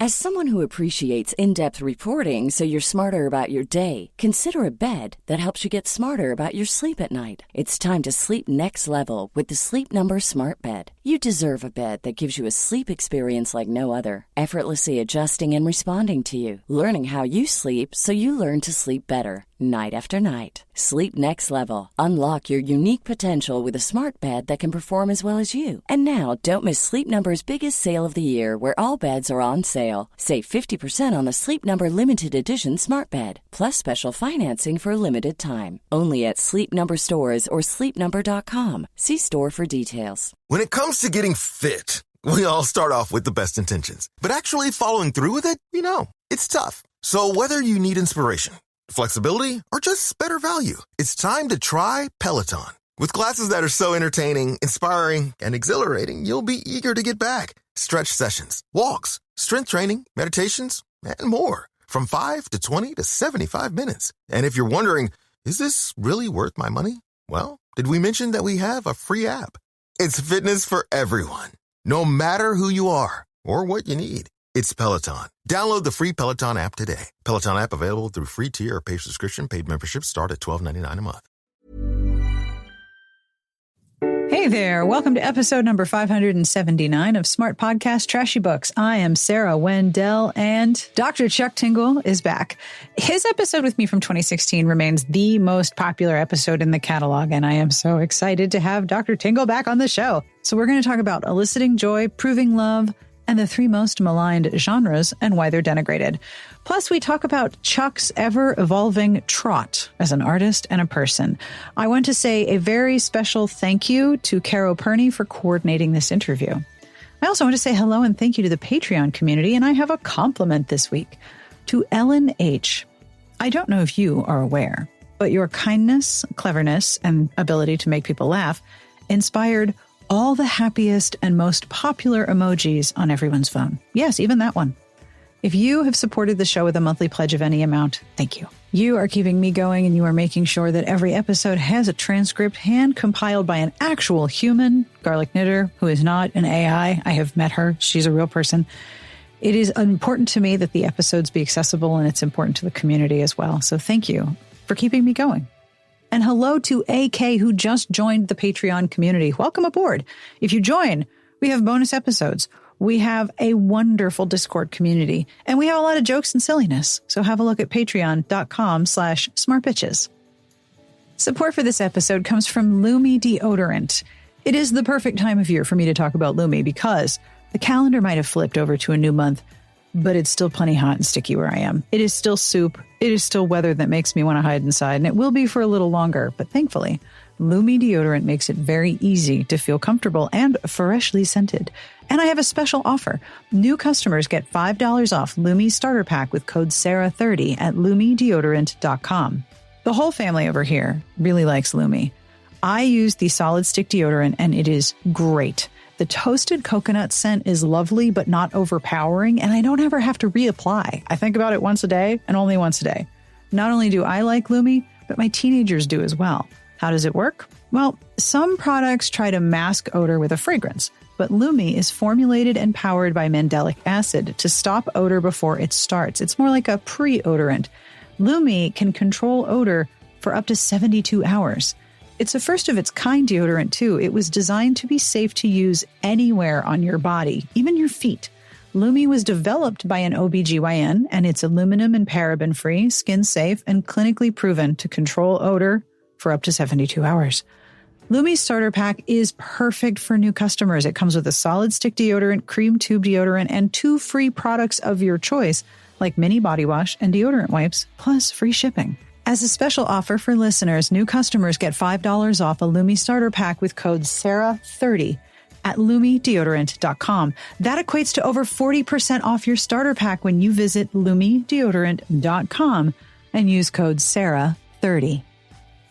As someone who appreciates in-depth reporting so you're smarter about your day, consider a bed that helps you get smarter about your sleep at night. It's time to sleep next level with the Sleep Number Smart Bed. You deserve a bed that gives you a sleep experience like no other, effortlessly adjusting and responding to you, learning how you sleep so you learn to sleep better night after night. Sleep next level. Unlock your unique potential with a smart bed that can perform as well as you. And now, don't miss Sleep Number's biggest sale of the year, where all beds are on sale. Save 50% on the Sleep Number Limited Edition Smart Bed, plus special financing for a limited time. Only at Sleep Number stores or sleepnumber.com. See store for details. When it comes to getting fit, we all start off with the best intentions. But actually following through with it, it's tough. So whether you need inspiration, flexibility, or just better value, it's time to try Peloton. With classes that are so entertaining, inspiring, and exhilarating, you'll be eager to get back. Stretch sessions, walks, strength training, meditations, and more. From 5 to 20 to 75 minutes. And if you're wondering, is this really worth my money? Well, did we mention that we have a free app? It's fitness for everyone, no matter who you are or what you need. It's Peloton. Download the free Peloton app today. Peloton app available through free tier or paid subscription. Paid memberships start at $12.99 a month. Hey there. Welcome to episode number 579 of Smart Podcast Trashy Books. I am Sarah Wendell, and Dr. Chuck Tingle is back. His episode with me from 2016 remains the most popular episode in the catalog, and I am so excited to have Dr. Tingle back on the show. So we're going to talk about eliciting joy, proving love, and the 3 most maligned genres and why they're denigrated. Plus, we talk about Chuck's ever-evolving trot as an artist and a person. I want to say a very special thank you to Caroline Perny for coordinating this interview. I also want to say hello and thank you to the Patreon community, and I have a compliment this week to Ellen H. I don't know if you are aware, but your kindness, cleverness, and ability to make people laugh inspired all the happiest and most popular emojis on everyone's phone. Yes, even that one. If you have supported the show with a monthly pledge of any amount, thank you. You are keeping me going, and you are making sure that every episode has a transcript hand-compiled by an actual human, Garlic Knitter, who is not an AI. I have met her. She's a real person. It is important to me that the episodes be accessible, and it's important to the community as well. So thank you for keeping me going. And hello to AK, who just joined the Patreon community. Welcome aboard. If you join, we have bonus episodes. We have a wonderful Discord community, and we have a lot of jokes and silliness. So have a look at patreon.com/smartbitches. Support for this episode comes from Lumi Deodorant. It is the perfect time of year for me to talk about Lumi because the calendar might have flipped over to a new month, but it's still plenty hot and sticky where I am. It is still soup. It is still weather that makes me want to hide inside, and it will be for a little longer. But thankfully, Lumi Deodorant makes it very easy to feel comfortable and freshly scented. And I have a special offer. New customers get $5 off Lumi Starter Pack with code SARAH30 at lumideodorant.com. The whole family over here really likes Lumi. I use the solid stick deodorant, and it is great. The toasted coconut scent is lovely, but not overpowering, and I don't ever have to reapply. I think about it once a day and only once a day. Not only do I like Lumi, but my teenagers do as well. How does it work? Well, some products try to mask odor with a fragrance, but Lumi is formulated and powered by mandelic acid to stop odor before it starts. It's more like a pre-odorant. Lumi can control odor for up to 72 hours. It's a first-of-its-kind deodorant, too. It was designed to be safe to use anywhere on your body, even your feet. Lumi was developed by an OBGYN, and it's aluminum and paraben-free, skin-safe, and clinically proven to control odor for up to 72 hours. Lumi's starter pack is perfect for new customers. It comes with a solid stick deodorant, cream tube deodorant, and 2 free products of your choice, like mini body wash and deodorant wipes, plus free shipping. As a special offer for listeners, new customers get $5 off a Lumi starter pack with code SARAH30 at lumideodorant.com. That equates to over 40% off your starter pack when you visit lumideodorant.com and use code SARAH30.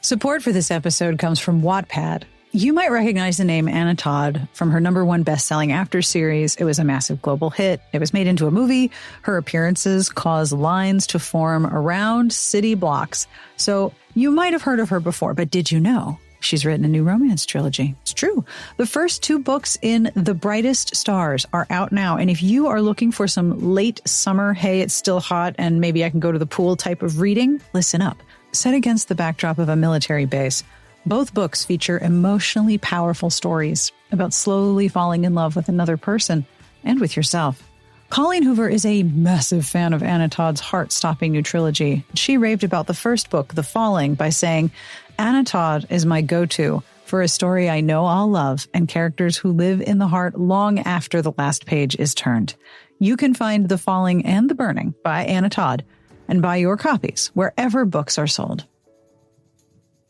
Support for this episode comes from Wattpad. You might recognize the name Anna Todd from her #1 best-selling After series. It was a massive global hit. It was made into a movie. Her appearances caused lines to form around city blocks. So you might have heard of her before, but did you know She's written a new romance trilogy. It's true. The first 2 books in The Brightest Stars are out now. And if you are looking for some late summer, hey, it's still hot and maybe I can go to the pool type of reading, listen up. Set against the backdrop of a military base, both books feature emotionally powerful stories about slowly falling in love with another person and with yourself. Colleen Hoover is a massive fan of Anna Todd's heart-stopping new trilogy. She raved about the first book, The Falling, by saying, Anna Todd is my go-to for a story I know I'll love and characters who live in the heart long after the last page is turned. You can find The Falling and The Burning by Anna Todd and buy your copies wherever books are sold.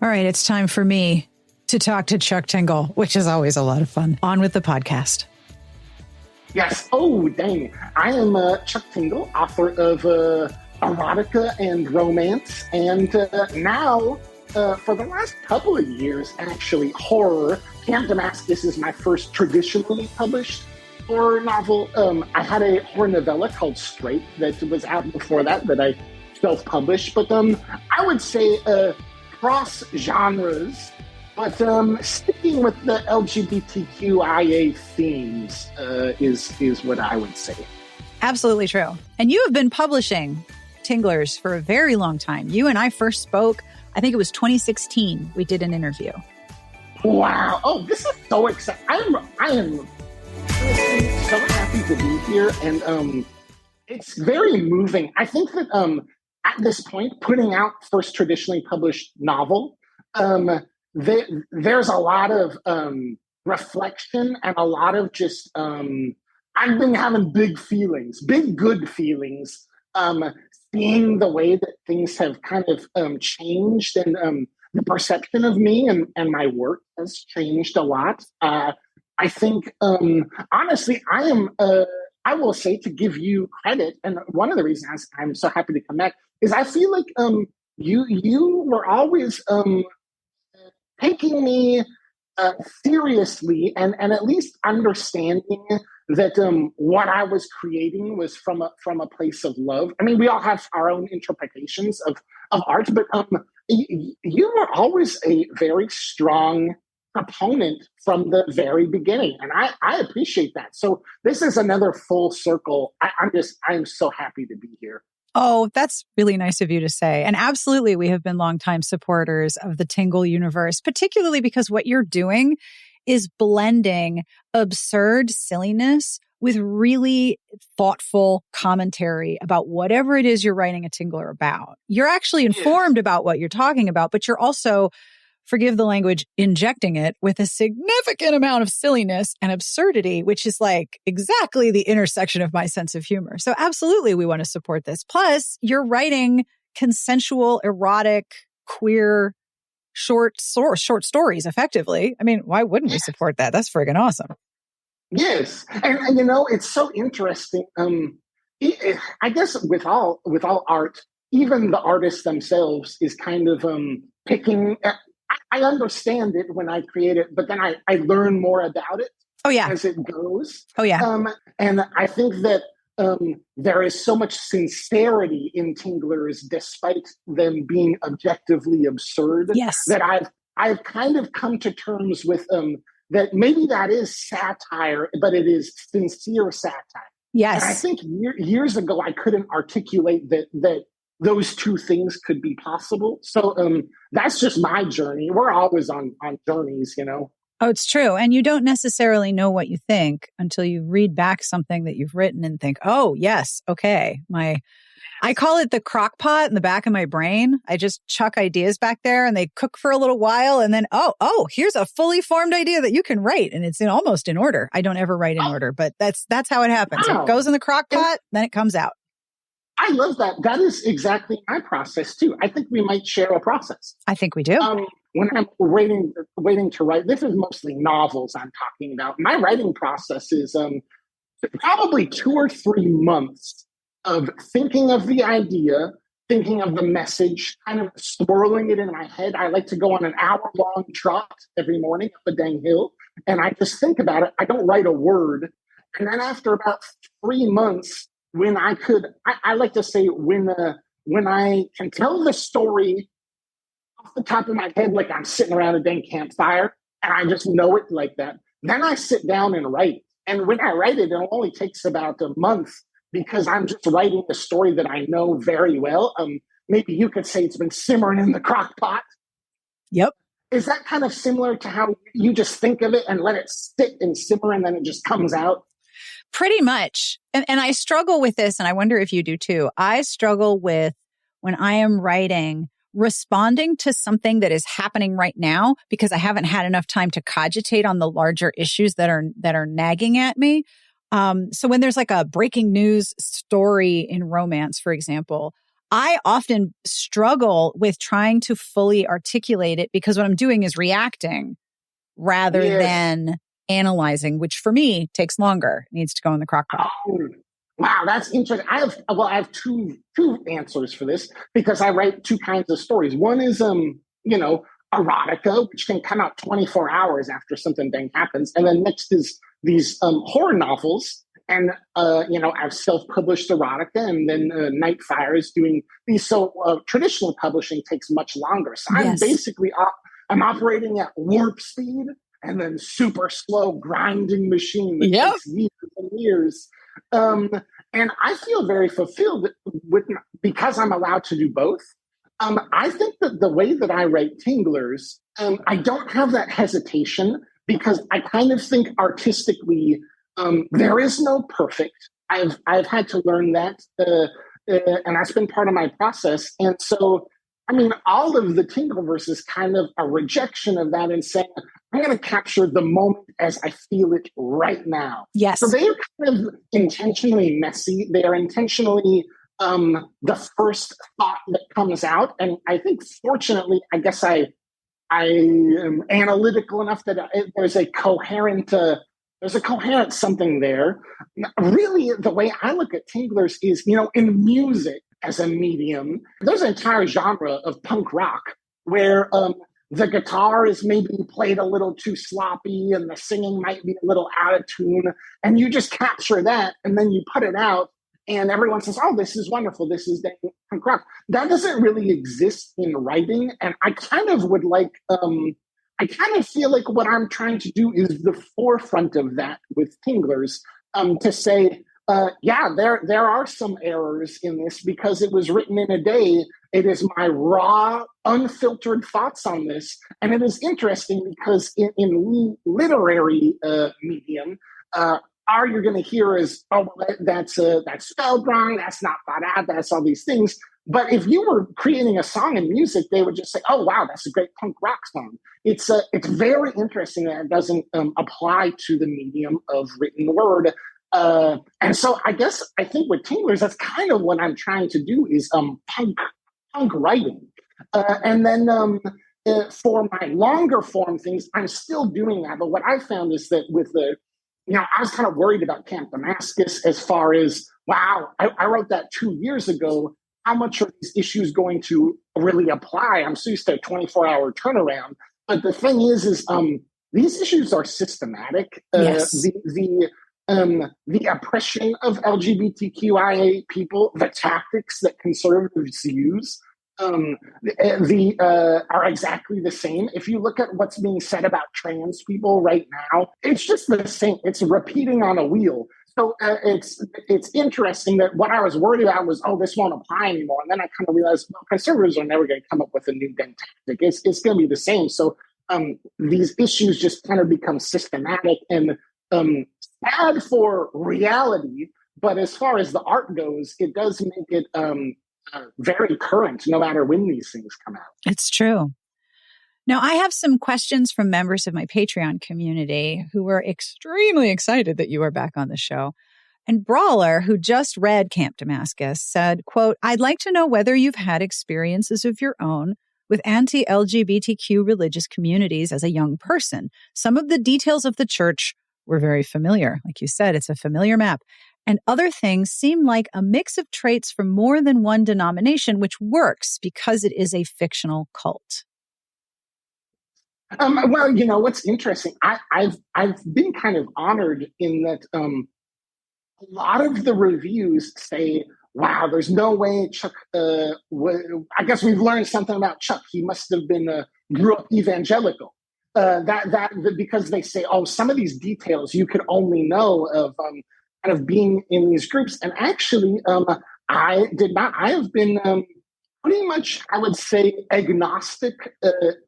All right, it's time for me to talk to Chuck Tingle, which is always a lot of fun. On with the podcast. Yes. Oh, dang. I am Chuck Tingle, author of erotica and romance, and now, for the last couple of years, actually, horror. Camp Damascus is my first traditionally published horror novel. I had a horror novella called Straight that was out before that I self-published, but I would say cross genres. But sticking with the LGBTQIA themes is what I would say. Absolutely true. And you have been publishing Tinglers for a very long time. You and I first spoke, I think it was 2016. We did an interview. Wow. Oh, this is so exciting. I am so happy to be here. And it's very moving. I think that at this point, putting out first traditionally published novel, there's a lot of reflection and a lot of just I've been having big good feelings, seeing the way that things have kind of changed, and the perception of me and my work has changed a lot. I think honestly, I will say, to give you credit, and one of the reasons I'm so happy to come back is I feel like you were always taking me seriously and at least understanding that what I was creating was from a place of love. I mean, we all have our own interpretations of art, but you were always a very strong proponent from the very beginning, and I appreciate that. So this is another full circle. I'm so happy to be here. Oh, that's really nice of you to say. And absolutely, we have been longtime supporters of the Tingle universe, particularly because what you're doing is blending absurd silliness with really thoughtful commentary about whatever it is you're writing a Tingler about. You're actually informed about what you're talking about, but you're also, forgive the language, injecting it with a significant amount of silliness and absurdity, which is like exactly the intersection of my sense of humor. So absolutely, we want to support this. Plus, you're writing consensual, erotic, queer, short stories effectively. I mean, why wouldn't we support that? That's friggin' awesome. Yes. And it's so interesting. I guess with all art, even the artists themselves is kind of picking. I understand it when I create it, but then I learn more about it as it goes. Oh, yeah. And I think that there is so much sincerity in Tinglers, despite them being objectively absurd, that I've kind of come to terms with that maybe that is satire, but it is sincere satire. Yes. And I think years ago, I couldn't articulate that those two things could be possible. So that's just my journey. We're always on journeys, you know. Oh, it's true. And you don't necessarily know what you think until you read back something that you've written and think, oh, yes, okay. I call it the crock pot in the back of my brain. I just chuck ideas back there and they cook for a little while. And then, oh, here's a fully formed idea that you can write. And it's almost in order. I don't ever write in order, but that's how it happens. Wow. It goes in the crock pot, then it comes out. I love that. That is exactly my process too. I think we might share a process. I think we do. When I'm waiting to write, this is mostly novels I'm talking about. My writing process is probably 2 or 3 months of thinking of the idea, thinking of the message, kind of swirling it in my head. I like to go on an hour-long trot every morning up a dang hill, and I just think about it. I don't write a word. And then after about 3 months, when I like to say, when I can tell the story off the top of my head, like I'm sitting around a dang campfire and I just know it like that. Then I sit down and write. And when I write it, it only takes about a month because I'm just writing the story that I know very well. Maybe you could say it's been simmering in the crock pot. Yep. Is that kind of similar to how you just think of it and let it sit and simmer and then it just comes out? Pretty much. And I struggle with this, and I wonder if you do too. I struggle with when I am writing, responding to something that is happening right now because I haven't had enough time to cogitate on the larger issues that are nagging at me. So when there's like a breaking news story in romance, for example, I often struggle with trying to fully articulate it because what I'm doing is reacting rather than analyzing, which for me takes longer. It needs to go in the crock pot. Oh, wow, that's interesting. I have two answers for this because I write two kinds of stories. One is erotica, which can come out 24 hours after something dang happens, and then next is these horror novels. And I've self-published erotica, and then Nightfire is doing these. So traditional publishing takes much longer. So I'm basically I'm operating at warp speed and then super slow grinding machine that takes years and years. And I feel very fulfilled because I'm allowed to do both. I think that the way that I write Tinglers, I don't have that hesitation because I kind of think artistically there is no perfect. I've had to learn that, and that's been part of my process. And so, I mean, all of the Tingleverse is kind of a rejection of that and saying, I'm going to capture the moment as I feel it right now. Yes. So they are kind of intentionally messy. They are intentionally the first thought that comes out. And I think, fortunately, I guess I am analytical enough that there's a coherent something there. Really, the way I look at Tinglers is, in music as a medium, there's an entire genre of punk rock where the guitar is maybe played a little too sloppy and the singing might be a little out of tune. And you just capture that and then you put it out and everyone says, oh, this is wonderful. This is punk rock. That doesn't really exist in writing. And I kind of would like, I kind of feel like what I'm trying to do is the forefront of that with Tinglers, to say, there are some errors in this because it was written in a day. It is my raw, unfiltered thoughts on this. And it is interesting because in literary medium, all you're going to hear is, oh, that's spelled wrong, that's not thought out, that's all these things. But if you were creating a song in music, they would just say, oh, wow, that's a great punk rock song. It's very interesting that it doesn't apply to the medium of written word. And so I think with Tinglers, that's kind of what I'm trying to do is punk writing. And then for my longer form things, I'm still doing that. But what I found is that with I was kind of worried about Camp Damascus as far as, wow, I wrote that 2 years ago. How much are these issues going to really apply? I'm so used to a 24-hour turnaround. But the thing is these issues are systematic. Yes. The oppression of LGBTQIA people, the tactics that conservatives use, are exactly the same. If you look at what's being said about trans people right now, it's just the same. It's repeating on a wheel. So it's interesting that what I was worried about was, oh, this won't apply anymore. And then I kind of realized, well, conservatives are never going to come up with a new tactic. It's going to be the same. So these issues just kind of become systematic and sad for reality. But as far as the art goes, it does make it very current, no matter when these things come out. It's true. Now, I have some questions from members of my Patreon community who were extremely excited that you are back on the show. And Brawler, who just read Camp Damascus, said, quote, I'd like to know whether you've had experiences of your own with anti-LGBTQ religious communities as a young person. Some of the details of the church were very familiar. Like you said, it's a familiar map. And other things seem like a mix of traits from more than one denomination, which works because it is a fictional cult. Well, what's interesting, I've been kind of honored in that a lot of the reviews say, wow, there's no way Chuck, I guess we've learned something about Chuck. He must have been, grew up evangelical. Because they say, oh, some of these details you could only know of kind of being in these groups. And actually, I did not. I have been pretty much, I would say, agnostic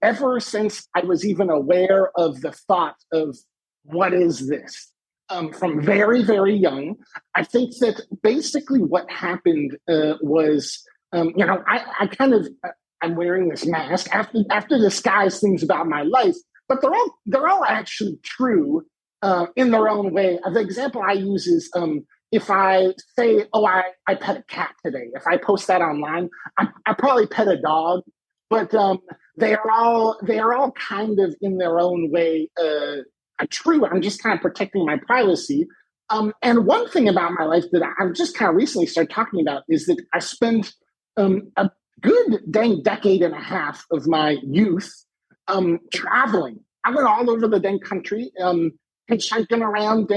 ever since I was even aware of the thought of what is this. From very, very young, I think that basically what happened was, I kind of, I'm wearing this mask after disguise things about my life, but they're all actually true in their own way. The example I use is if I say, oh, I pet a cat today. If I post that online, I probably pet a dog, but they are all kind of in their own way true. I'm just kind of protecting my privacy. And one thing about my life that I've just kind of recently started talking about is that I spent a good dang decade and a half of my youth traveling. I went all over the dang country, hitchhiking around,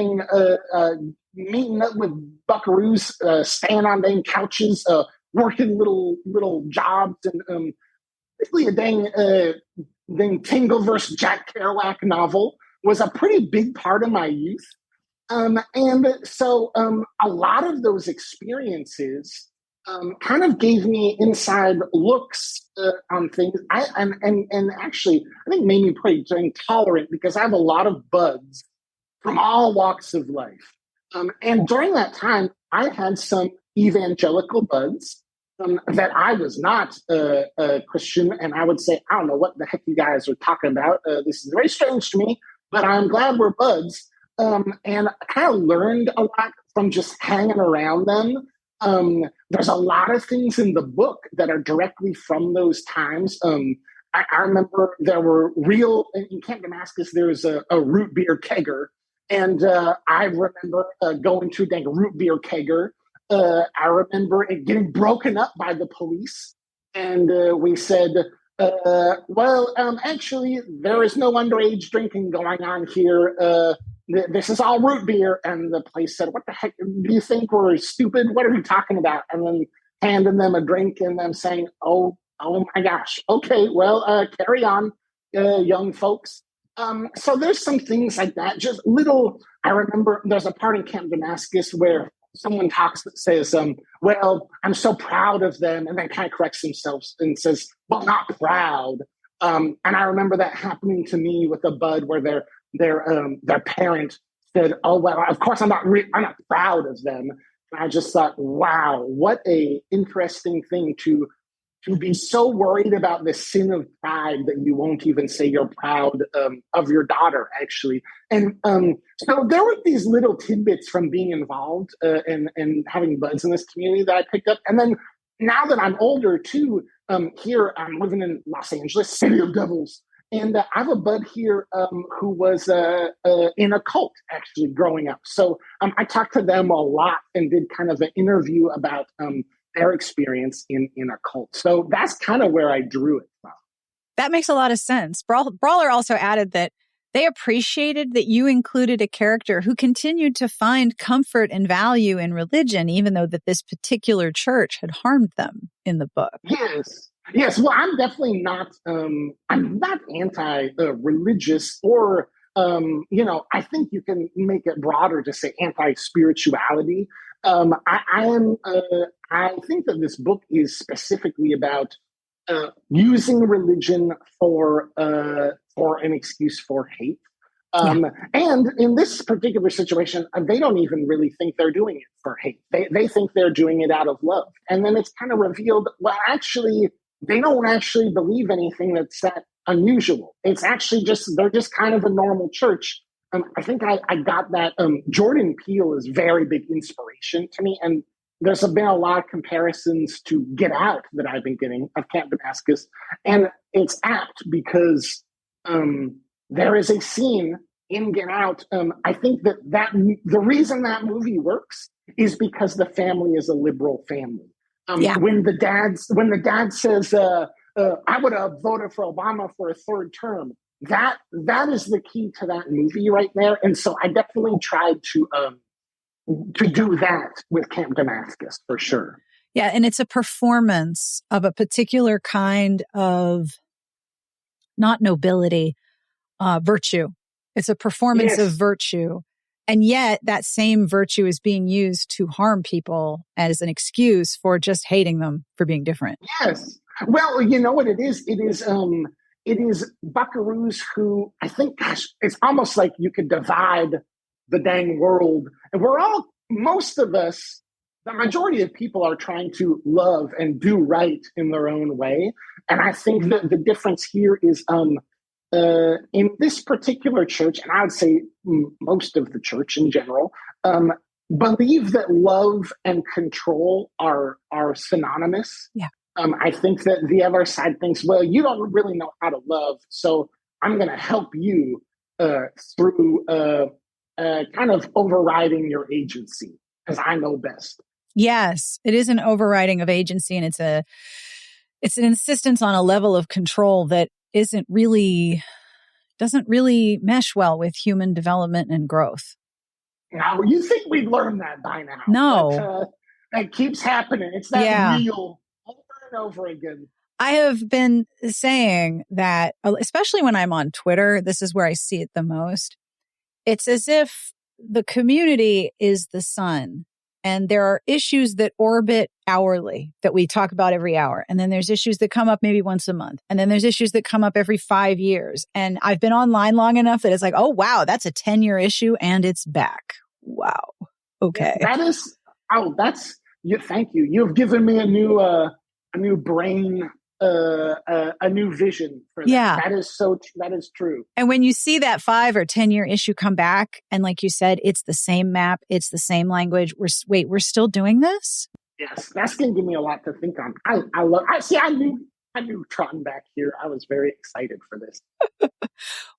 meeting up with buckaroos, staying on dang couches, working little jobs, and basically a dang Tingle versus Jack Kerouac novel was a pretty big part of my youth. And so a lot of those experiences kind of gave me inside looks on things. And actually, I think made me pretty tolerant because I have a lot of buds from all walks of life. And during that time, I had some evangelical buds that I was not a Christian. And I would say, I don't know what the heck you guys are talking about. This is very strange to me, but I'm glad we're buds. And I kind of learned a lot from just hanging around them. There's a lot of things in the book that are directly from those times. I remember there were in Camp Damascus, there was a root beer kegger. And I remember going to a root beer kegger. I remember it getting broken up by the police. And we said, actually, there is no underage drinking going on here. This is all root beer. And the police said, what the heck? Do you think we're stupid? What are you talking about? And then handing them a drink and them saying, oh my gosh. Okay, well, carry on, young folks. So there's some things like that, just little. I remember there's a part in Camp Damascus where someone says, well, I'm so proud of them. And then kind of corrects themselves and says, well, not proud. And I remember that happening to me with a bud where their parent said, oh, well, of course I'm not proud of them. And I just thought, wow, what a interesting thing to be so worried about the sin of pride that you won't even say you're proud of your daughter, actually. And so there were these little tidbits from being involved and having buds in this community that I picked up. And then now that I'm older, too, here I'm living in Los Angeles, city of devils. And I have a bud here who was in a cult, actually, growing up. So I talked to them a lot and did kind of an interview about their experience in a cult. So that's kind of where I drew it from. That makes a lot of sense. Brawler also added that they appreciated that you included a character who continued to find comfort and value in religion, even though that this particular church had harmed them in the book. Yes. Well, I'm definitely not, I'm not anti-religious or, I think you can make it broader to say anti-spirituality. I think that this book is specifically about using religion for an excuse for hate. And in this particular situation, they don't even really think they're doing it for hate. They think they're doing it out of love. And then it's kind of revealed, well, actually, they don't actually believe anything that's that unusual. It's actually they're just kind of a normal church. I think I got that. Jordan Peele is very big inspiration to me. And there's been a lot of comparisons to Get Out that I've been getting of Camp Damascus. And it's apt because there is a scene in Get Out. I think that the reason that movie works is because the family is a liberal family. When the dad says, I would have voted for Obama for a third term, that is the key to that movie right there. And so I definitely tried to to do that with Camp Damascus for sure. Yeah, and it's a performance of a particular kind of not nobility, virtue. It's a performance of virtue. And yet that same virtue is being used to harm people as an excuse for just hating them for being different. Yes. Well, you know what it is? It is buckaroos who, I think, gosh, it's almost like you could divide the dang world. And most of us, the majority of people are trying to love and do right in their own way. And I think that the difference here is in this particular church, and I would say most of the church in general, believe that love and control are synonymous. Yeah. I think that the other side thinks, well, you don't really know how to love, so I'm going to help you through kind of overriding your agency because I know best. Yes, it is an overriding of agency, and it's an insistence on a level of control that doesn't really mesh well with human development and growth. Now, you think we'd learned that by now? No, but, it keeps happening. It's that wheel over and over again. I have been saying that, especially when I'm on Twitter, this is where I see it the most. It's as if the community is the sun. And there are issues that orbit hourly that we talk about every hour. And then there's issues that come up maybe once a month. And then there's issues that come up every 5 years. And I've been online long enough that it's like, oh, wow, that's a 10-year issue and it's back. Wow. Okay. Thank you. You've given me a new brain, a new vision for that. Yeah. That is true. And when you see that 5 or 10-year issue come back, and like you said, it's the same map, it's the same language. We're still doing this? Yes, that's going to give me a lot to think on. I knew trotting back here. I was very excited for this.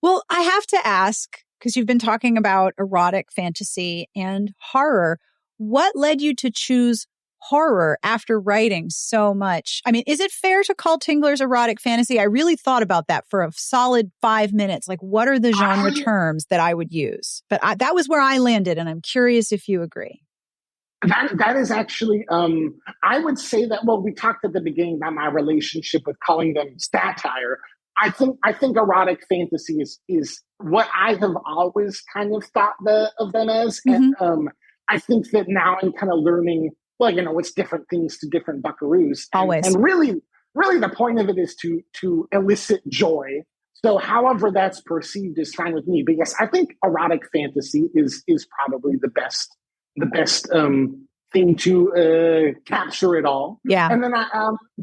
Well, I have to ask, because you've been talking about erotic fantasy and horror, what led you to choose horror after writing so much? I mean, is it fair to call Tingler's erotic fantasy? I really thought about that for a solid 5 minutes. Like, what are the genre terms that I would use? But that was where I landed, and I'm curious if you agree. That is actually, I would say that, well, we talked at the beginning about my relationship with calling them satire. I think erotic fantasy is what I have always kind of thought of them as. Mm-hmm. And I think that now I'm kind of learning, well, it's different things to different buckaroos. Always. And really the point of it is to elicit joy. So however that's perceived is fine with me. But yes, I think erotic fantasy is probably the best thing to capture it all. Yeah. And then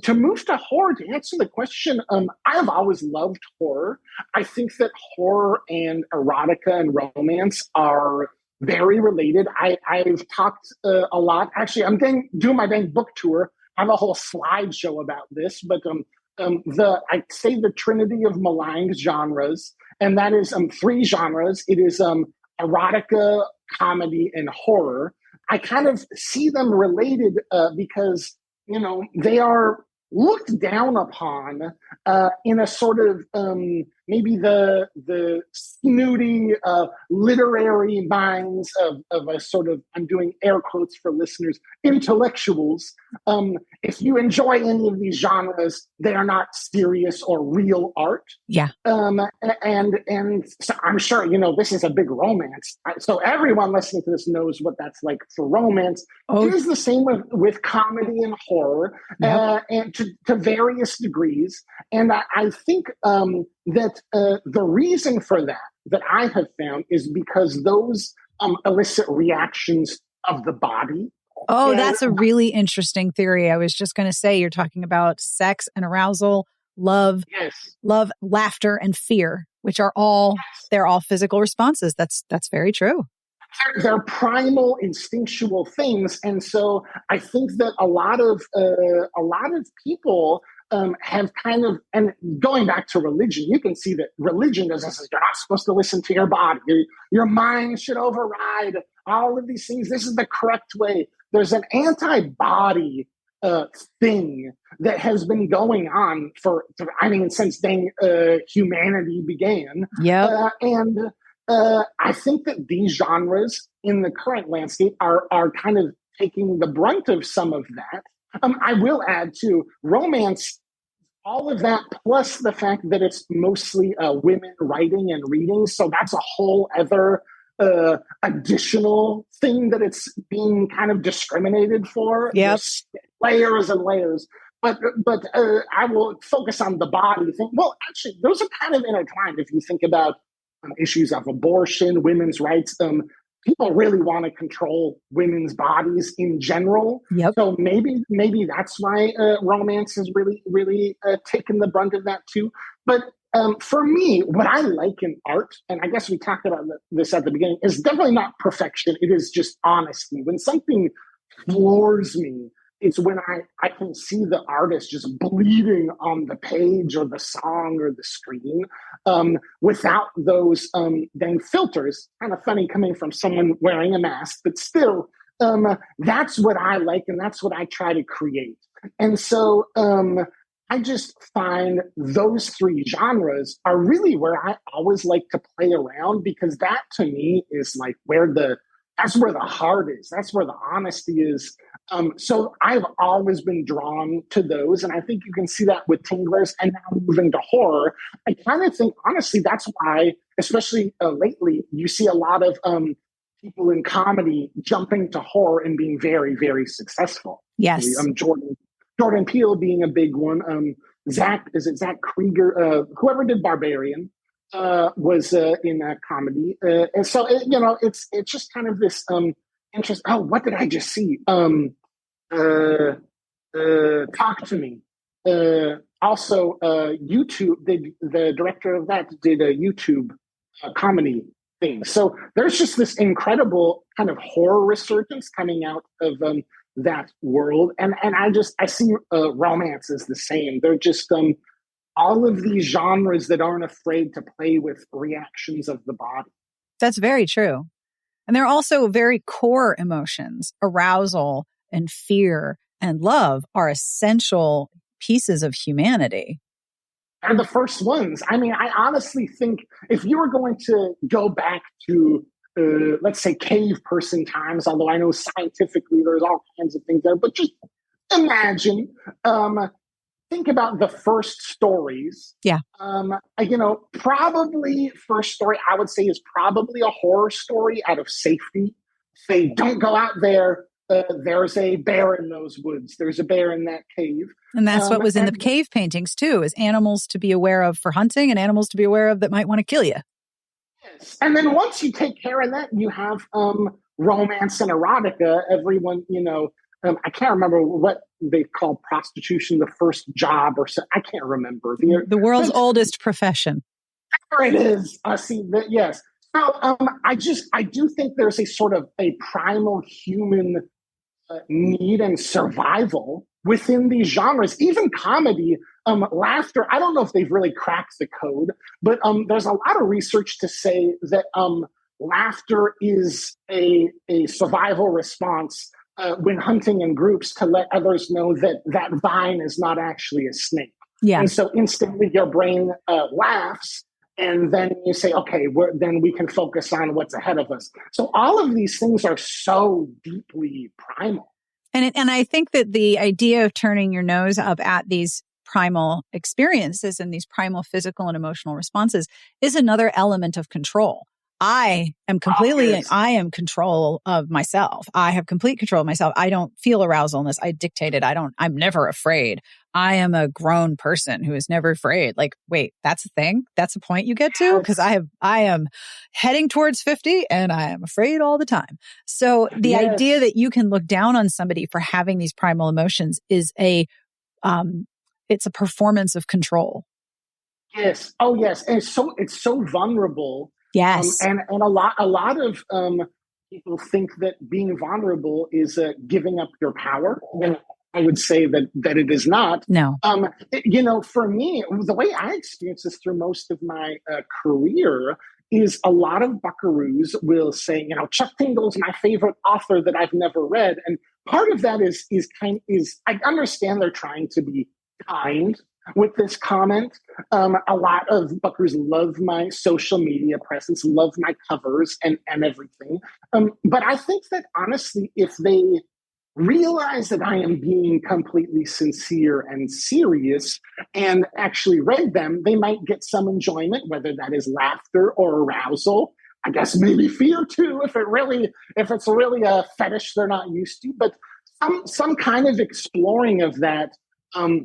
to move to horror, to answer the question, I have always loved horror. I think that horror and erotica and romance are very related. I've talked a lot. Actually, I'm doing my dang book tour. I have a whole slideshow about this, but I say the trinity of maligned genres, and that is 3 genres. It is erotica, comedy, and horror. I kind of see them related because they are looked down upon in a sort of maybe the snooty literary minds of a sort of, I'm doing air quotes for listeners, intellectuals. If you enjoy any of these genres, they are not serious or real art. Yeah. And so I'm sure, this is a big romance. So everyone listening to this knows what that's like for romance. Oh. It is the same with comedy and horror, and to various degrees. And I think that the reason for that I have found is because those elicit reactions of the body. Oh, that's a really interesting theory. I was just going to say, you're talking about sex and arousal, love, laughter, and fear, which are all, they're all physical responses. That's very true. They're primal, instinctual things. And so I think that a lot of people have kind of, and going back to religion, you can see that religion doesn't say you're not supposed to listen to your body. Your mind should override all of these things. This is the correct way. There's an anti-body thing that has been going on since humanity began. Yeah. And I think that these genres in the current landscape are kind of taking the brunt of some of that. I will add too, romance, all of that, plus the fact that it's mostly women writing and reading. So that's a whole other additional thing that it's being kind of discriminated for. Yep. There's layers and layers. But I will focus on the body thing. Well, actually, those are kind of intertwined. If you think about issues of abortion, women's rights, people really want to control women's bodies in general. Yep. So maybe that's why romance has really taken the brunt of that too. But for me, what I like in art, and I guess we talked about this at the beginning, is definitely not perfection. It is just honesty. When something floors me, it's when I can see the artist just bleeding on the page or the song or the screen without those dang filters. Kind of funny coming from someone wearing a mask, but still, that's what I like and that's what I try to create. And so I just find those three genres are really where I always like to play around, because that to me is like that's where the heart is. That's where the honesty is. So I've always been drawn to those. And I think you can see that with Tinglers, and now moving to horror. I kind of think, honestly, that's why, especially lately, you see a lot of people in comedy jumping to horror and being very, very successful. Yes. Jordan Peele being a big one. Zach Krieger, whoever did Barbarian, was in a comedy. And so, it's just kind of this interest. Oh, what did I just see? Talk to Me. Also, YouTube, the director of that did a YouTube comedy thing. So there's just this incredible kind of horror resurgence coming out of that world. And I see romance as the same. They're just all of these genres that aren't afraid to play with reactions of the body. That's very true. And they're also very core emotions. Arousal and fear and love are essential pieces of humanity. Are the first ones. I mean, I honestly think if you were going to go back to, let's say, cave person times, although I know scientifically there's all kinds of things there, but just imagine, think about the first stories. Yeah. Probably first story I would say is probably a horror story out of safety. Say, don't go out there. There's a bear in those woods. There's a bear in that cave. And that's what was in the cave paintings too, is animals to be aware of for hunting and animals to be aware of that might want to kill you. Yes. And then once you take care of that, you have romance and erotica. Everyone, I can't remember what they call prostitution, the first job or so. I can't remember. The world's oldest profession. There it is. Yes. So I do think there's a sort of a primal human need and survival within these genres, even comedy, laughter. I don't know if they've really cracked the code, but there's a lot of research to say that laughter is a survival response when hunting in groups to let others know that vine is not actually a snake. Yeah. And so instantly your brain laughs. And then you say, okay, then we can focus on what's ahead of us. So all of these things are so deeply primal. And I think that the idea of turning your nose up at these primal experiences and these primal physical and emotional responses is another element of control. I am control of myself. I have complete control of myself. I don't feel arousal unless I dictate it. I'm never afraid. I am a grown person who is never afraid. Like, wait, that's a thing? That's a point you get to? Because I am heading towards 50 and I am afraid all the time. So the idea that you can look down on somebody for having these primal emotions is it's a performance of control. Yes. Oh, yes. And it's so vulnerable. Yes. And a lot of people think that being vulnerable is giving up your power. And I would say that it is not. No. For me, the way I experience this through most of my career is a lot of buckaroos will say, Chuck Tingle is my favorite author that I've never read. And part of that is I understand they're trying to be kind. with this comment. A lot of buckaroos love my social media presence, love my covers and everything. But I think that honestly, if they realize that I am being completely sincere and serious and actually read them, they might get some enjoyment, whether that is laughter or arousal. I guess maybe fear too, if it's really a fetish they're not used to. But some kind of exploring of that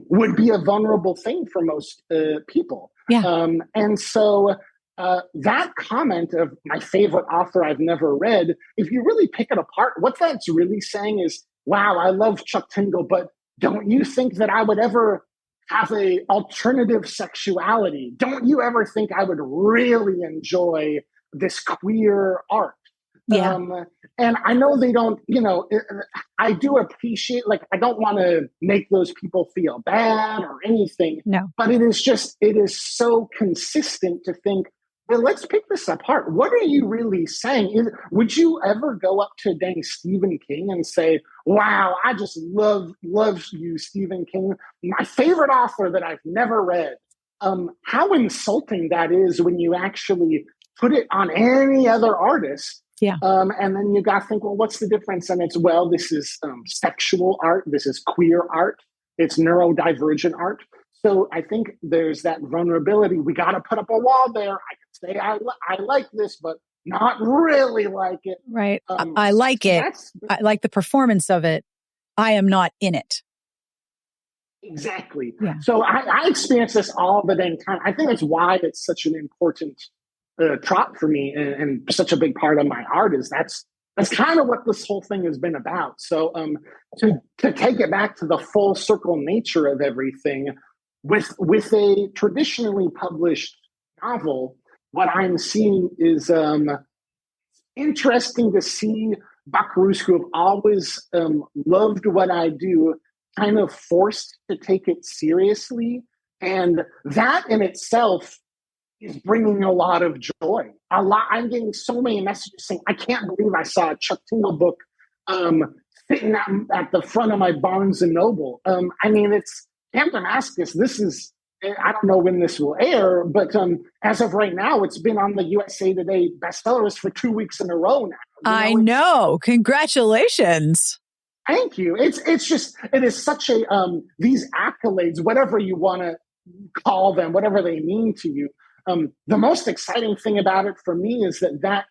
would be a vulnerable thing for most people. Yeah. And so that comment of my favorite author I've never read, if you really pick it apart, what that's really saying is, wow, I love Chuck Tingle, but don't you think that I would ever have a alternative sexuality? Don't you ever think I would really enjoy this queer art? Yeah. And I know they don't, I do appreciate, like, I don't want to make those people feel bad or anything. No. But it is so consistent to think, well, let's pick this apart. What are you really saying? Would you ever go up to dang Stephen King and say, wow, I just love you, Stephen King, my favorite author that I've never read? How insulting that is when you actually put it on any other artist. Yeah. And then you got to think, well, what's the difference? And it's, well, this is sexual art. This is queer art. It's neurodivergent art. So I think there's that vulnerability. We got to put up a wall there. I can say I like this, but not really like it. Right. I like it. I like the performance of it. I am not in it. Exactly. Yeah. So I experience this all the dang time. I think that's why it's such an important trot for me and such a big part of my art is that's kind of what this whole thing has been about. So to take it back to the full circle nature of everything, with a traditionally published novel, what I'm seeing is interesting to see buckaroos who have always loved what I do kind of forced to take it seriously. And that in itself is bringing a lot of joy. I'm getting so many messages saying, I can't believe I saw a Chuck Tingle book sitting at the front of my Barnes and Noble. I mean, it's Camp Damascus. This is, I don't know when this will air, but as of right now, it's been on the USA Today bestseller list for 2 weeks in a row now. I know. Congratulations. Thank you. It is such a, these accolades, whatever you want to call them, whatever they mean to you. The most exciting thing about it for me is that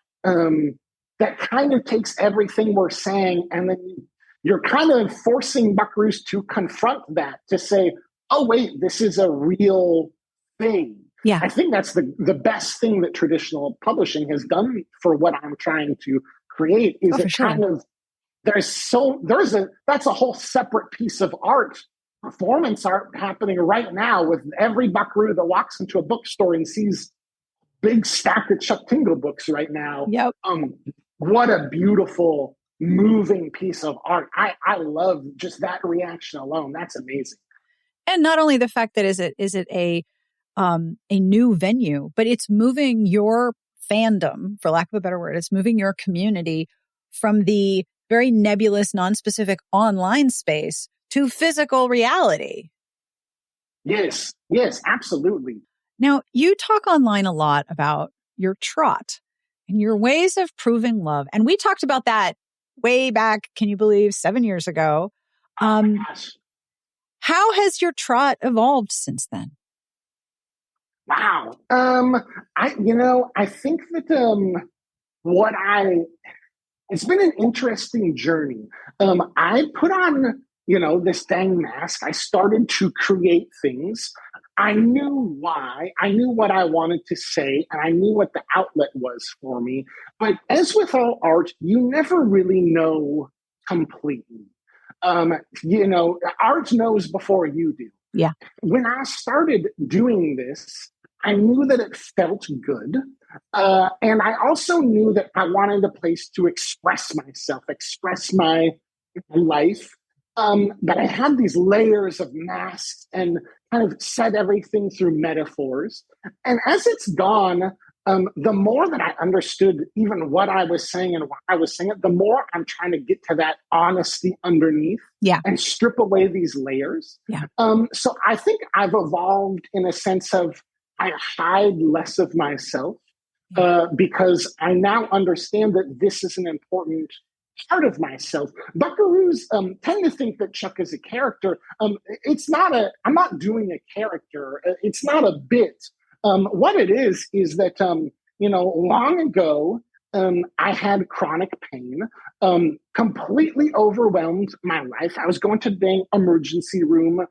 kind of takes everything we're saying, and then you're kind of forcing buckaroos to confront that, to say, oh, wait, this is a real thing. Yeah. I think that's the best thing that traditional publishing has done for what I'm trying to create is kind of, that's a whole separate piece of art, performance art happening right now with every buckaroo that walks into a bookstore and sees big stack of Chuck Tingle books right now. Yep. What a beautiful, moving piece of art. I love just that reaction alone. That's amazing. And not only the fact that is it a new venue, but it's moving your fandom, for lack of a better word, it's moving your community from the very nebulous, nonspecific online space to physical reality. Yes, absolutely. Now, you talk online a lot about your trot and your ways of proving love. And we talked about that way back, can you believe, 7 years ago. Gosh. How has your trot evolved since then? Wow. I think that it's been an interesting journey. I put on, this dang mask. I started to create things. I knew why. I knew what I wanted to say, and I knew what the outlet was for me. But as with all art, you never really know completely. Art knows before you do. Yeah. When I started doing this, I knew that it felt good. And I also knew that I wanted a place to express myself, express my life. But I had these layers of masks and kind of said everything through metaphors. And as it's gone, the more that I understood even what I was saying and why I was saying it, the more I'm trying to get to that honesty underneath and strip away these layers. So I think I've evolved in a sense of I hide less of myself because I now understand that this is an important part of myself. Buckaroos tend to think that Chuck is a character. I'm not doing a character. It's not a bit. What it is that, long ago, I had chronic pain, completely overwhelmed my life. I was going to the dang emergency room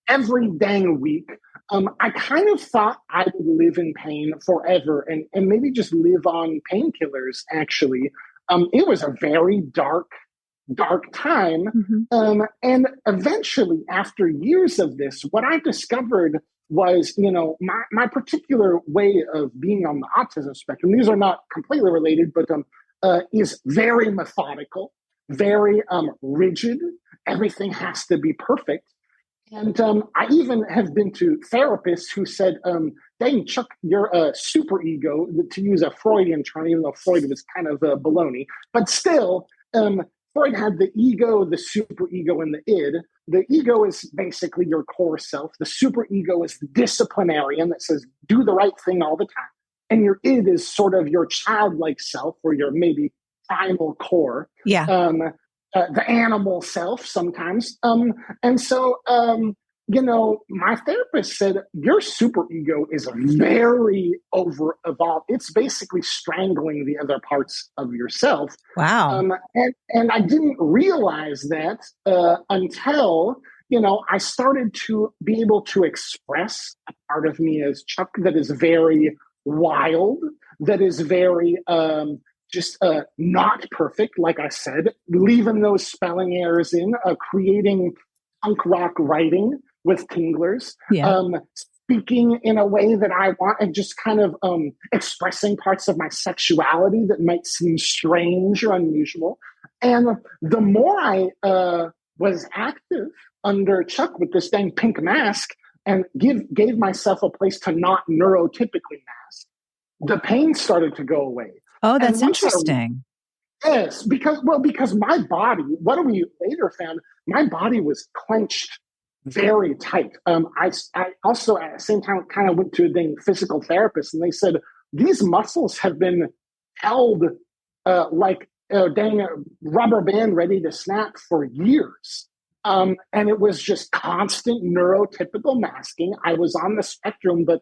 every dang week. I kind of thought I would live in pain forever and maybe just live on painkillers, actually. It was a very dark time. And eventually, after years of this, what I discovered was, my particular way of being on the autism spectrum, these are not completely related, but is very methodical, very rigid. Everything has to be perfect. And I even have been to therapists who said, dang, Chuck, you're a super ego, to use a Freudian term, even though Freud was kind of baloney. But still, Freud had the ego, the super ego, and the id. The ego is basically your core self. The super ego is the disciplinarian that says, do the right thing all the time. And your id is sort of your childlike self or your maybe primal core. The animal self sometimes. And so, my therapist said, your super ego is very over evolved. It's basically strangling the other parts of yourself. Wow. And I didn't realize that until, I started to be able to express a part of me as Chuck that is very wild, that is very, not perfect, like I said, leaving those spelling errors in, creating punk rock writing with Tinglers, speaking in a way that I want, and just kind of expressing parts of my sexuality that might seem strange or unusual. And the more I was active under Chuck with this dang pink mask and gave myself a place to not neurotypically mask, the pain started to go away. Oh, that's interesting. Yes, because my body, what we later found, my body was clenched very tight. I also at the same time kind of went to a dang physical therapist, and they said these muscles have been held like a dang rubber band ready to snap for years. And it was just constant neurotypical masking. I was on the spectrum, but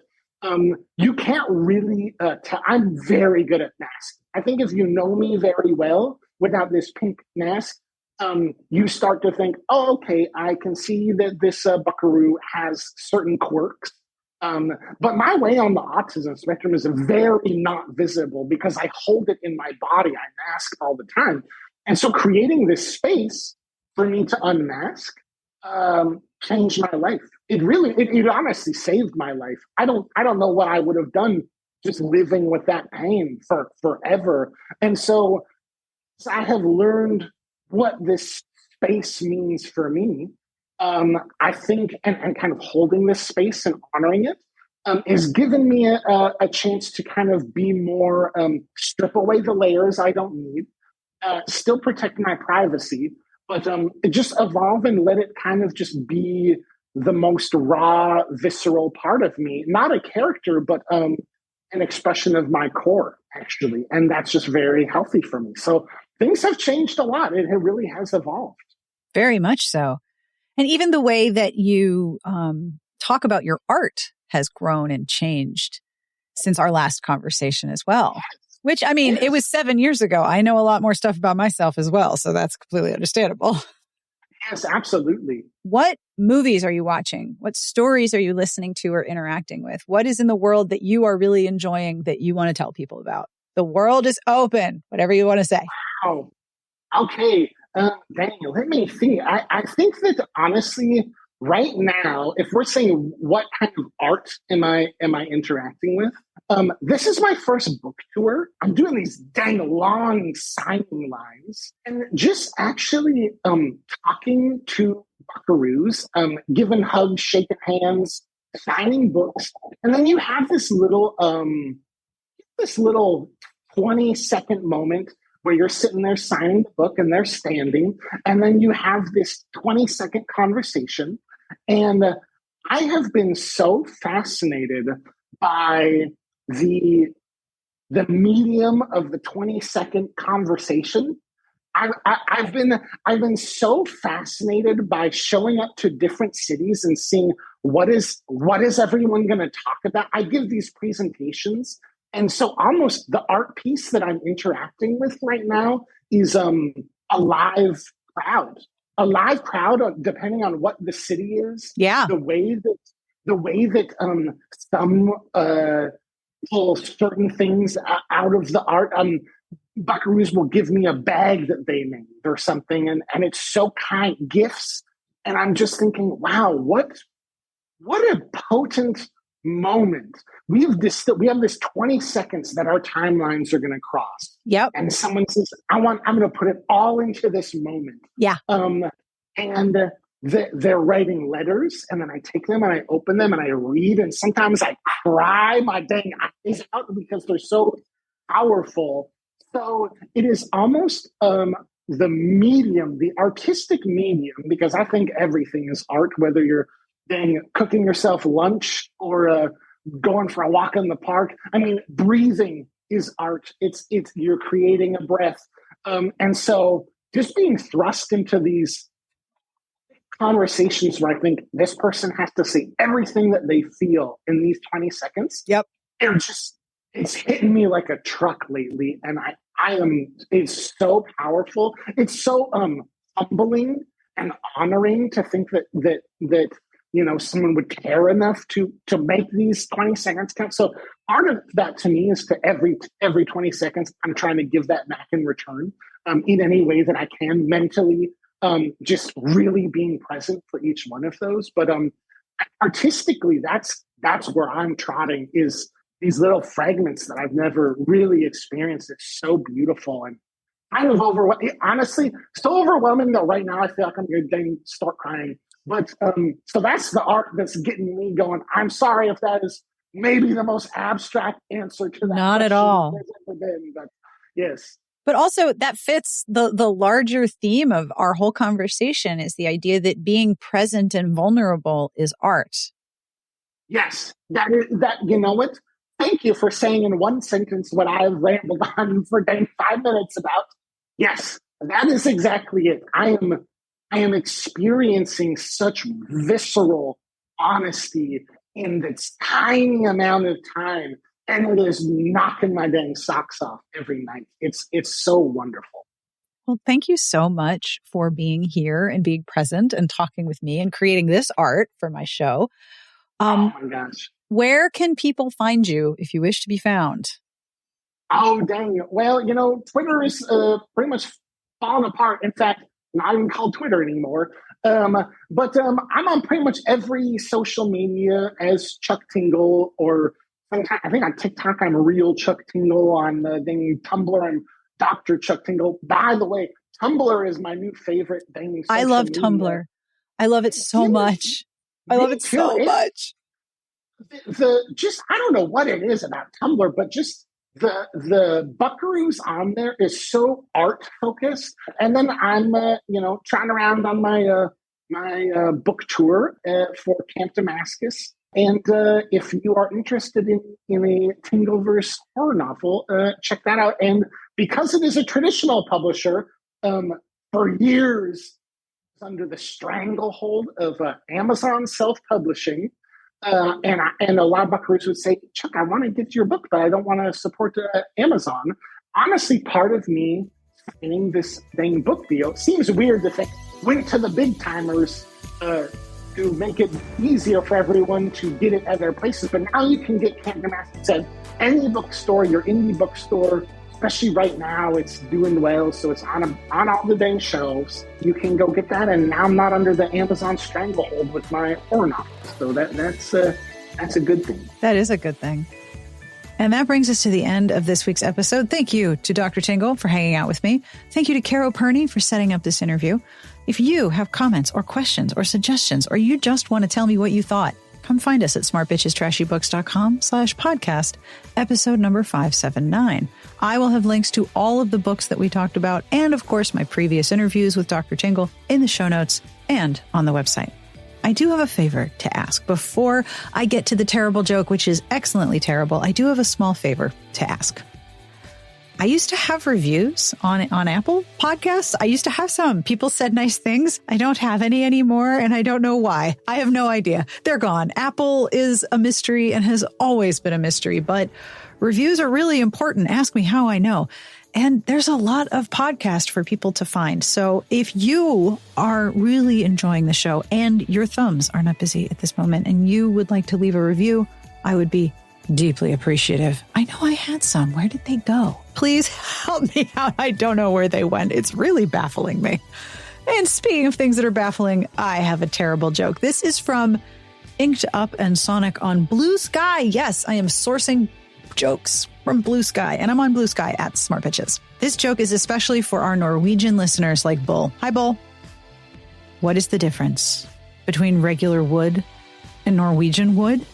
you can't really tell. I'm very good at masking. I think if you know me very well without this pink mask, you start to think, oh, okay, I can see that this buckaroo has certain quirks. But my way on the autism spectrum is very not visible because I hold it in my body. I mask all the time. And so creating this space for me to unmask changed my life. It honestly saved my life. I don't know what I would have done just living with that pain for forever. And so I have learned what this space means for me. I think, and kind of holding this space and honoring it is giving me a chance to kind of be more, strip away the layers I don't need, still protect my privacy, but just evolve and let it kind of just be the most raw, visceral part of me. Not a character, but an expression of my core, actually. And that's just very healthy for me. So things have changed a lot. It really has evolved. Very much so. And even the way that you talk about your art has grown and changed since our last conversation as well. Which, I mean, It was 7 years ago. I know a lot more stuff about myself as well. So that's completely understandable. Yes, absolutely. What movies are you watching? What stories are you listening to or interacting with? What is in the world that you are really enjoying that you want to tell people about? The world is open, whatever you want to say. Wow. Okay. Daniel, let me think. I think that honestly, right now, if we're saying what kind of art am I interacting with, this is my first book tour. I'm doing these dang long signing lines and just actually talking to buckaroos, giving hugs, shaking hands, signing books, and then you have this little this little 20-second moment where you're sitting there signing the book and they're standing, and then you have this 20-second conversation. And I have been so fascinated by the medium of the 20-second conversation. I've been so fascinated by showing up to different cities and seeing what is everyone going to talk about. I give these presentations, and so almost the art piece that I'm interacting with right now is a live crowd. A live crowd, depending on what the city is. Yeah. The way that some pull certain things out of the art. Buckaroos will give me a bag that they made or something, and it's so kind, gifts. And I'm just thinking, wow, what a potent moment. We have this 20 seconds that our timelines are going to cross. Yep. And someone says, I'm going to put it all into this moment. Yeah. And they're writing letters, and then I take them and I open them and I read, and sometimes I cry my dang eyes out because they're so powerful. So it is almost the medium, the artistic medium, because I think everything is art, whether you're cooking yourself lunch or going for a walk in the park. I mean, breathing is art. It's you're creating a breath. And so just being thrust into these conversations where I think this person has to say everything that they feel in these 20 seconds. Yep. It's hitting me like a truck lately. And it's so powerful. It's so humbling and honoring to think that someone would care enough to make these 20 seconds count. So part of that to me is to every 20 seconds, I'm trying to give that back in return in any way that I can mentally, just really being present for each one of those. But artistically, that's where I'm trotting, is these little fragments that I've never really experienced. It's so beautiful and kind of honestly, so overwhelming that right now I feel like I'm going to start crying. But so that's the art that's getting me going. I'm sorry if that is maybe the most abstract answer to that. Not at all. But yes. But also that fits the larger theme of our whole conversation, is the idea that being present and vulnerable is art. Yes. That you know what? Thank you for saying in one sentence what I've rambled on for 5 minutes about. Yes, that is exactly it. I am experiencing such visceral honesty in this tiny amount of time, and it is knocking my dang socks off every night. It's so wonderful. Well, thank you so much for being here and being present and talking with me and creating this art for my show. Oh my gosh. Where can people find you if you wish to be found? Oh, dang. Well, Twitter is pretty much falling apart. In fact, not even called Twitter anymore. But I'm on pretty much every social media as Chuck Tingle, or sometimes, I think on TikTok I'm real Chuck Tingle. On Tumblr I'm Dr. Chuck Tingle. By the way, Tumblr is my new favorite thing. I love Tumblr. I love it so much. I love it so much. I don't know what it is about Tumblr, but just the buckaroos on there is so art focused. And then I'm trotting around on my my book tour for Camp Damascus. And if you are interested in a Tingleverse horror novel, check that out. And because it is a traditional publisher, for years under the stranglehold of Amazon self-publishing. And a lot of buckaroos would say, Chuck, I want to get your book, but I don't want to support Amazon. Honestly, part of me signing this dang book deal seems weird to think went to the big timers to make it easier for everyone to get it at their places. But now you can get Camp Damascus at any bookstore, your indie bookstore. Especially right now, it's doing well, so it's on all the dang shelves. You can go get that, and now I'm not under the Amazon stranglehold with my horror novels. So that's a good thing. That is a good thing. And that brings us to the end of this week's episode. Thank you to Dr. Tingle for hanging out with me. Thank you to Caroline Perny for setting up this interview. If you have comments or questions or suggestions, or you just want to tell me what you thought, come find us at smartbitchestrashybooks.com/podcast, episode number 579. I will have links to all of the books that we talked about and, of course, my previous interviews with Dr. Tingle in the show notes and on the website. I do have a favor to ask. Before I get to the terrible joke, which is excellently terrible, I do have a small favor to ask. I used to have reviews on Apple Podcasts. I used to have some. People said nice things. I don't have any anymore, and I don't know why. I have no idea. They're gone. Apple is a mystery and has always been a mystery, but reviews are really important. Ask me how I know. And there's a lot of podcasts for people to find. So if you are really enjoying the show and your thumbs are not busy at this moment and you would like to leave a review, I would be deeply appreciative. I know I had some. Where did they go? Please help me out. I don't know where they went. It's really baffling me. And speaking of things that are baffling, I have a terrible joke. This is from Inked Up and Sonic on Blue Sky. Yes, I am sourcing jokes from Blue Sky, and I'm on Blue Sky at Smart Bitches. This joke is especially for our Norwegian listeners like Bull. Hi, Bull. What is the difference between regular wood and Norwegian wood?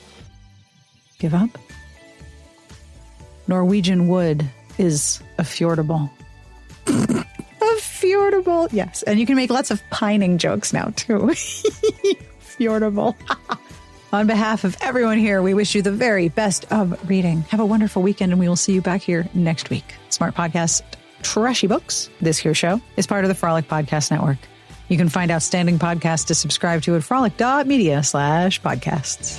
Give up? Norwegian wood is a fjordable. A fjordable, yes. And you can make lots of pining jokes now, too. Fjordable. On behalf of everyone here, we wish you the very best of reading. Have a wonderful weekend, and we will see you back here next week. Smart Podcast, Trashy Books. This here show is part of the Frolic Podcast Network. You can find outstanding podcasts to subscribe to at frolic.media/podcasts.